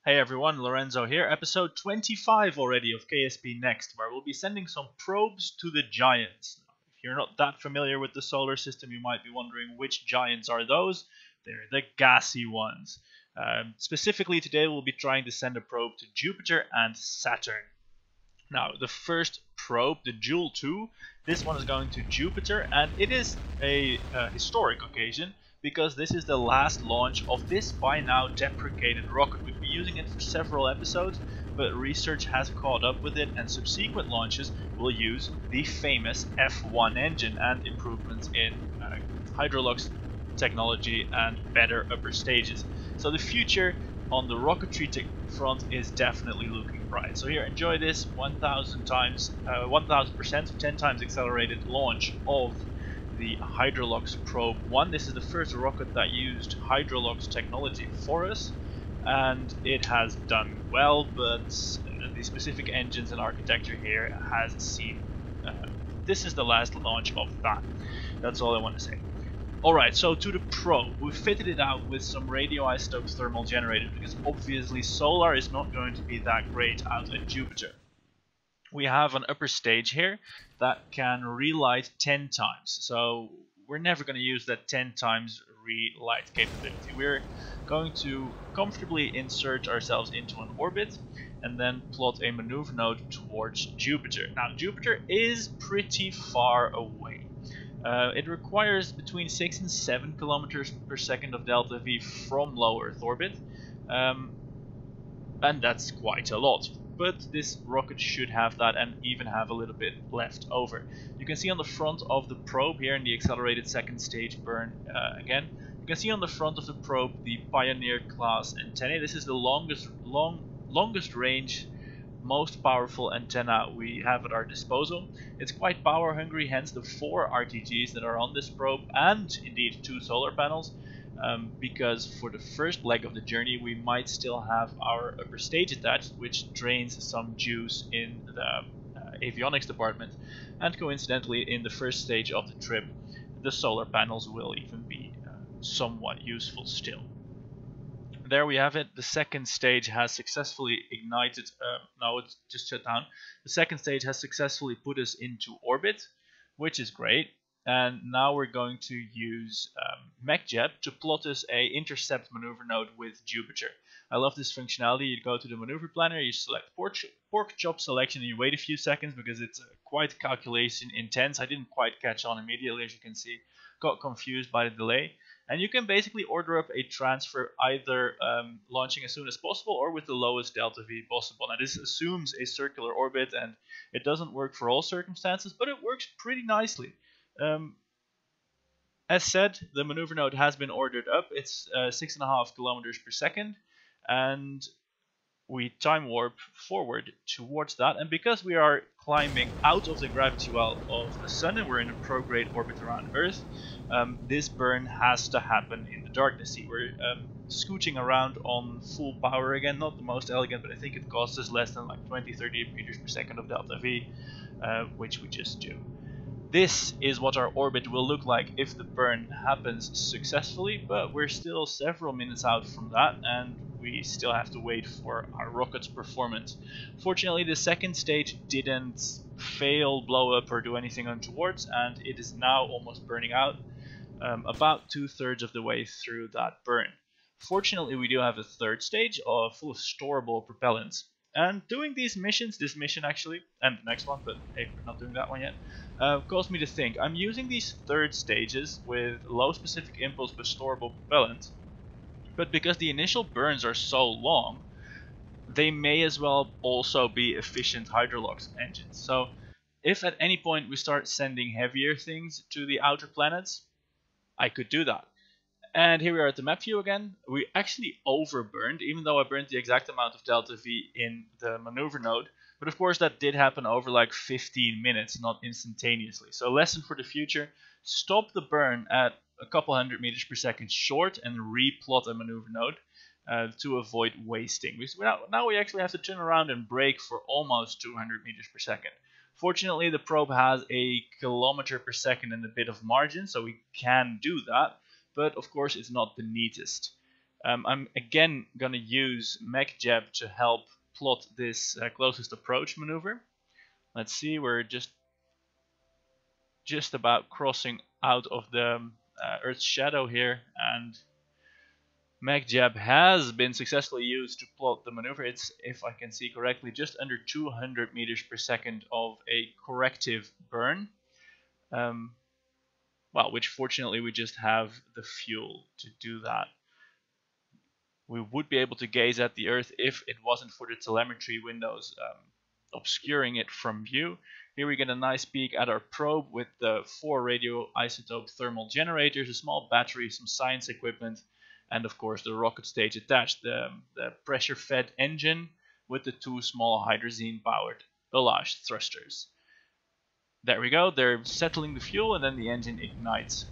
Hey everyone, Lorenzo here, episode 25 already of KSP Next, where we'll be sending some probes to the giants. Now, if you're not that familiar with the solar system, you might be wondering which giants are those. They're the gassy ones. Specifically today we'll be trying to send a probe to Jupiter and Saturn. Now, the first probe, the Joule 2, this one is going to Jupiter, and it is a historic occasion because this is the last launch of this by now deprecated rocket. We've been using it for several episodes, but research has caught up with it, and subsequent launches will use the famous F1 engine and improvements in hydrolux technology and better upper stages. So the future on the rocketry front is definitely looking bright. So here, enjoy this 1000%, 10 times accelerated launch of the Hydrolux Probe 1. This is the first rocket that used Hydrolux technology for us, and it has done well, but the specific engines and architecture here has seen this is the last launch of that. That's all I want to say. Alright, so to the probe, we fitted it out with some radioisotope thermal generators because obviously solar is not going to be that great out at Jupiter. We have an upper stage here that can relight 10 times, so we're never going to use that 10 times relight capability. We're going to comfortably insert ourselves into an orbit and then plot a maneuver node towards Jupiter. Now, Jupiter is pretty far away. It requires between 6 and 7 kilometers per second of delta V from low Earth orbit, and that's quite a lot. But this rocket should have that and even have a little bit left over. You can see on the front of the probe here in the accelerated second stage burn again. You can see on the front of the probe the Pioneer class antennae. This is the longest range, most powerful antenna we have at our disposal. It's quite power hungry, hence the 4 RTGs that are on this probe, and indeed 2 solar panels, because for the first leg of the journey we might still have our upper stage attached, which drains some juice in the avionics department, and coincidentally in the first stage of the trip the solar panels will even be somewhat useful still. There we have it. The second stage has successfully ignited. No, it's just shut down. The second stage has successfully put us into orbit, which is great. And now we're going to use MechJet to plot us a intercept maneuver node with Jupiter. I love this functionality. You go to the maneuver planner, you select pork chop selection, and you wait a few seconds because it's quite calculation intense. I didn't quite catch on immediately, as you can see. Got confused by the delay. And you can basically order up a transfer either launching as soon as possible or with the lowest delta V possible. Now this assumes a circular orbit, and it doesn't work for all circumstances, but it works pretty nicely. As said, the maneuver node has been ordered up. It's 6.5 kilometers per second, and we time warp forward towards that. And because we are climbing out of the gravity well of the sun and we're in a prograde orbit around Earth, this burn has to happen in the darkness. See, we're scooching around on full power again, not the most elegant, but I think it costs us less than like 20-30 meters per second of delta V, which we just do. This is what our orbit will look like if the burn happens successfully, but we're still several minutes out from that, and we still have to wait for our rocket's performance. Fortunately, the second stage didn't fail, blow up, or do anything untowards, and it is now almost burning out, about 2/3 of the way through that burn. Fortunately, we do have a third stage full of storable propellants. And doing these missions, this mission actually, and the next one, but hey, we're not doing that one yet, caused me to think. I'm using these third stages with low specific impulse but storable propellant, but because the initial burns are so long, they may as well also be efficient Hydrolux engines. So if at any point we start sending heavier things to the outer planets, I could do that. And here we are at the map view again. We actually overburned, even though I burned the exact amount of delta V in the maneuver node. But of course that did happen over like 15 minutes, not instantaneously. So lesson for the future, stop the burn at a couple hundred meters per second short and replot a maneuver node to avoid wasting. Now we actually have to turn around and brake for almost 200 meters per second. Fortunately, the probe has a kilometer per second and a bit of margin, so we can do that. But of course it's not the neatest. I'm again gonna use MechJeb to help plot this closest approach maneuver. Let's see, we're just about crossing out of the Earth's shadow here, and MechJeb has been successfully used to plot the maneuver. It's, if I can see correctly, just under 200 meters per second of a corrective burn. Well, which fortunately we just have the fuel to do that. We would be able to gaze at the Earth if it wasn't for the telemetry windows obscuring it from view. Here we get a nice peek at our probe with the 4 radioisotope thermal generators, a small battery, some science equipment, and of course the rocket stage attached, the pressure-fed engine with the 2 small hydrazine-powered Allage thrusters. There we go, they're settling the fuel and then the engine ignites,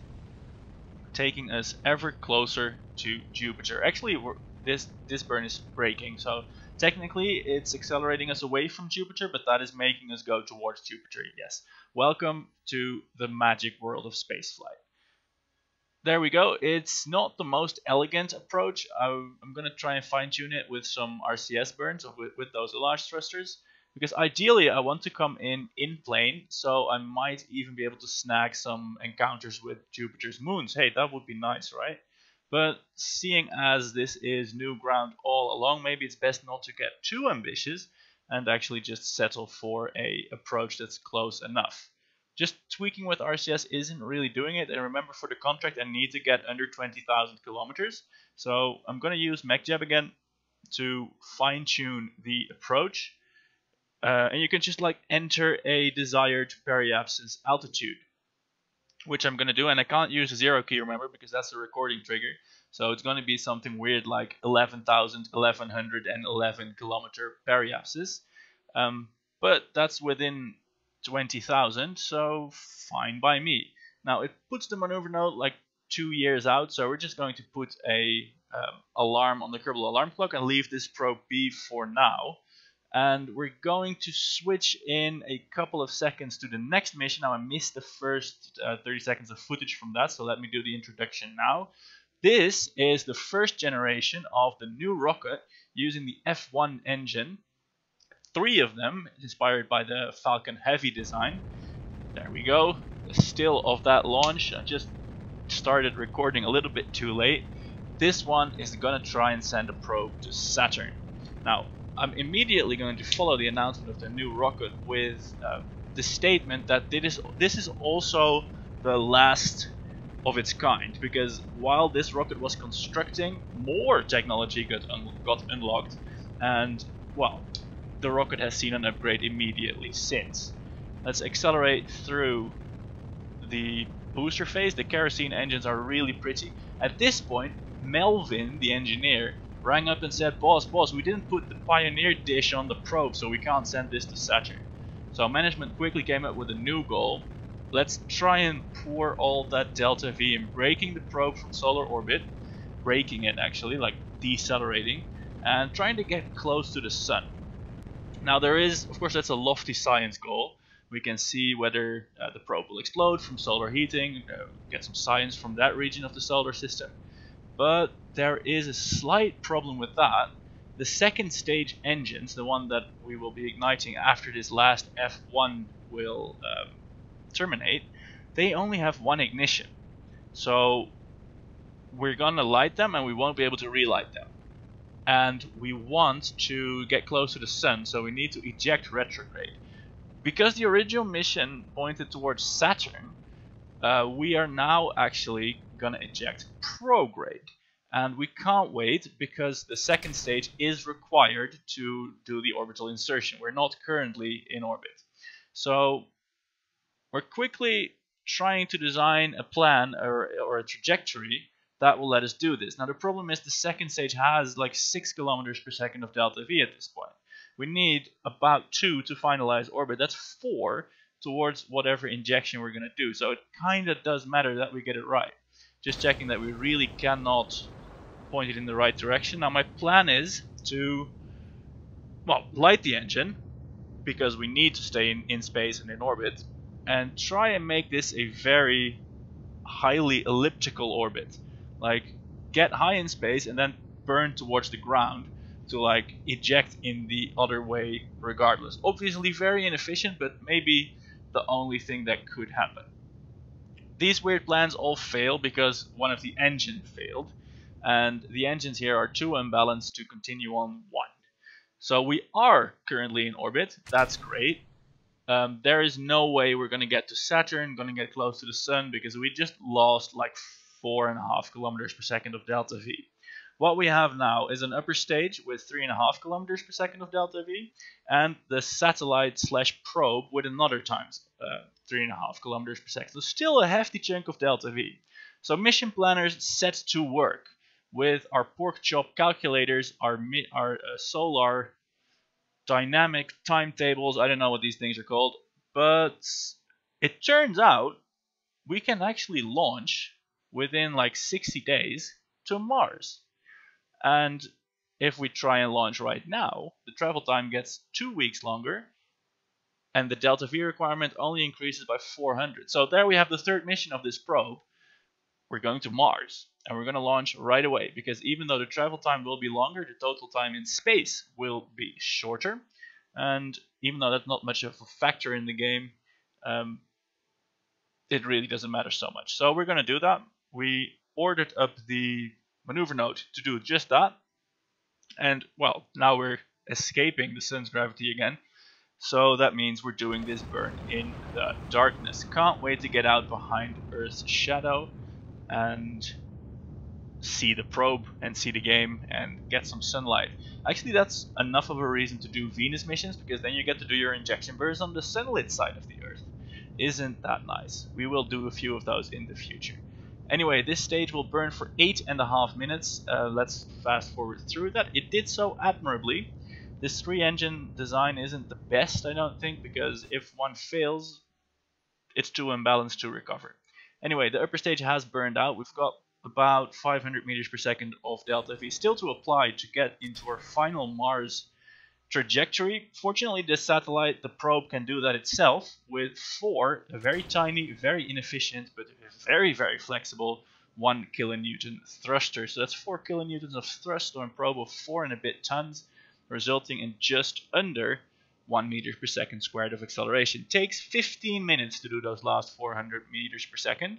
taking us ever closer to Jupiter. Actually, this burn is braking, so technically it's accelerating us away from Jupiter, but that is making us go towards Jupiter, yes. Welcome to the magic world of spaceflight. There we go. It's not the most elegant approach. I'm going to try and fine-tune it with some RCS burns with those Allage thrusters, because ideally I want to come in plane, so I might even be able to snag some encounters with Jupiter's moons. Hey, that would be nice, right? But seeing as this is new ground all along, maybe it's best not to get too ambitious and actually just settle for a approach that's close enough. Just tweaking with RCS isn't really doing it, and remember, for the contract I need to get under 20,000 kilometers, so I'm going to use MechJeb again to fine-tune the approach, and you can just like enter a desired periapsis altitude, which I'm going to do, and I can't use a 0 key, remember, because that's a recording trigger, so it's going to be something weird like 11,1111 kilometer periapsis, but that's within 20,000, so fine by me. Now it puts the maneuver node like 2 years out, so we're just going to put a alarm on the Kerbal alarm clock and leave this probe be for now. And we're going to switch in a couple of seconds to the next mission. Now I missed the first 30 seconds of footage from that, so let me do the introduction now. This is the first generation of the new rocket using the F1 engine. 3 of them inspired by the Falcon Heavy design. There we go, the still of that launch. I just started recording a little bit too late. This one is gonna try and send a probe to Saturn. Now I'm immediately going to follow the announcement of the new rocket with the statement that this is also the last of its kind, because while this rocket was constructing, more technology got unlocked, and well, the rocket has seen an upgrade immediately since. Let's accelerate through the booster phase. The kerosene engines are really pretty. At this point, Melvin, the engineer, rang up and said, boss, we didn't put the Pioneer dish on the probe, so we can't send this to Saturn. So management quickly came up with a new goal. Let's try and pour all that delta V in braking the probe from solar orbit, braking it actually, like decelerating, and trying to get close to the sun. Now there is, of course, that's a lofty science goal. We can see whether the probe will explode from solar heating, get some science from that region of the solar system. But there is a slight problem with that. The second stage engines, the one that we will be igniting after this last F1 will terminate, they only have 1 ignition. So we're gonna light them and we won't be able to relight them. And we want to get close to the sun, so we need to eject retrograde. Because the original mission pointed towards Saturn, we are now actually gonna eject prograde. And we can't wait, because the second stage is required to do the orbital insertion. We're not currently in orbit. So we're quickly trying to design a plan or a trajectory that will let us do this. Now the problem is the second stage has like 6 kilometers per second of delta V at this point. We need about 2 to finalize orbit. That's 4 towards whatever injection we're going to do. So it kind of does matter that we get it right. Just checking that we really cannot point it in the right direction. Now my plan is to, well, light the engine, because we need to stay in space and in orbit, and try and make this a very highly elliptical orbit. Like, get high in space, and then burn towards the ground to like eject in the other way regardless. Obviously very inefficient, but maybe the only thing that could happen. These weird plans all fail because one of the engines failed, and the engines here are too unbalanced to continue on one. So we are currently in orbit, that's great. There is no way we're going to get to Saturn, going to get close to the Sun, because we just lost like 4.5 kilometers per second of delta V. What we have now is an upper stage with 3.5 kilometers per second of delta V, and the satellite slash probe with another times 3.5 kilometers per second. So still a hefty chunk of delta V. So mission planners set to work with our pork chop calculators, our solar dynamic timetables. I don't know what these things are called, but it turns out we can actually launch within like 60 days to Mars. And if we try and launch right now, the travel time gets 2 weeks longer, and the delta V requirement only increases by 400. So there we have the third mission of this probe. We're going to Mars, and we're going to launch right away, because even though the travel time will be longer, the total time in space will be shorter. And even though that's not much of a factor in the game, it really doesn't matter so much. So we're going to do that. We ordered up the maneuver node to do just that. And, well, now we're escaping the sun's gravity again. So that means we're doing this burn in the darkness. Can't wait to get out behind Earth's shadow and see the probe and see the game and get some sunlight. Actually, that's enough of a reason to do Venus missions, because then you get to do your injection bursts on the sunlit side of the Earth. Isn't that nice? We will do a few of those in the future. Anyway, this stage will burn for 8.5 minutes. Let's fast forward through that. It did so admirably. This 3-engine design isn't the best, I don't think, because if one fails, it's too unbalanced to recover. Anyway, the upper stage has burned out. We've got about 500 meters per second of delta V still to apply to get into our final Mars trajectory. Fortunately, this satellite, the probe, can do that itself with 4 very tiny, very inefficient, but very, very flexible 1 kilonewton thrusters. So that's 4 kilonewtons of thrust on a probe of 4 and a bit tons, resulting in just under 1 meter per second squared of acceleration. Takes 15 minutes to do those last 400 meters per second,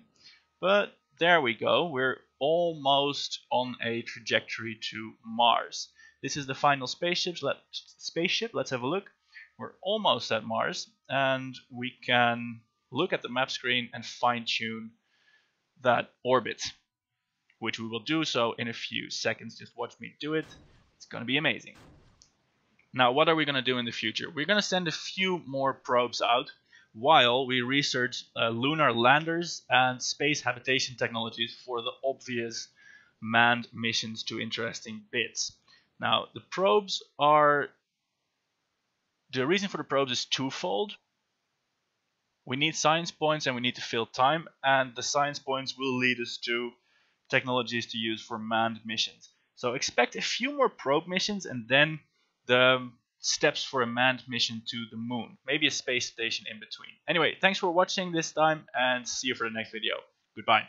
but there we go. We're almost on a trajectory to Mars. This is the final spaceship. Let's have a look. We're almost at Mars, and we can look at the map screen and fine-tune that orbit, which we will do so in a few seconds. Just watch me do it. It's going to be amazing. Now, what are we going to do in the future? We're going to send a few more probes out while we research lunar landers and space habitation technologies for the obvious manned missions to interesting bits. Now, the reason for the probes is twofold. We need science points and we need to fill time, and the science points will lead us to technologies to use for manned missions. So expect a few more probe missions and then the steps for a manned mission to the moon. Maybe a space station in between. Anyway, thanks for watching this time, and see you for the next video. Goodbye.